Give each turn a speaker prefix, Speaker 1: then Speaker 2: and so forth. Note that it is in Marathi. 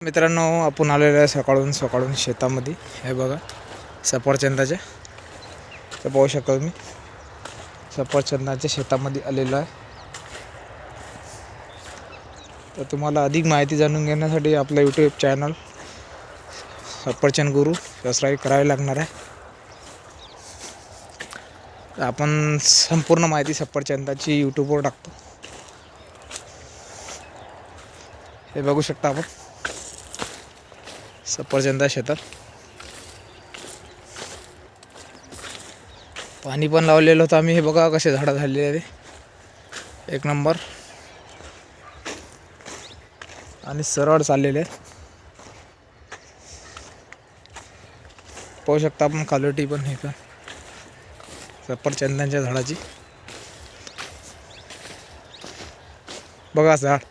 Speaker 1: मित्रांनो, आपण आलेलो आहे सकाळून शेतामध्ये. हे बघा सफरचंदाचे, तर पाहू शकता तुम्ही सफरचंदाच्या शेतामध्ये आलेलो आहे. तर तुम्हाला अधिक माहिती जाणून घेण्यासाठी आपला यूट्यूब चॅनल सफरचंद गुरु सबस्क्राईब करावे लागणार आहे. तर आपण संपूर्ण माहिती सफरचंदाची यूट्यूबवर टाकतो. हे बघू शकता आपण सफरचंदा शेतात पाणी पण लावलेलं होतं आम्ही. हे बघा कसे झाडं झालेले आहे, एक नंबर आणि सरळ चाललेले आहेत. पाहू शकता आपण क्वालिटी पण हे पण सफरचंदाच्या झाडाची. बघा झाड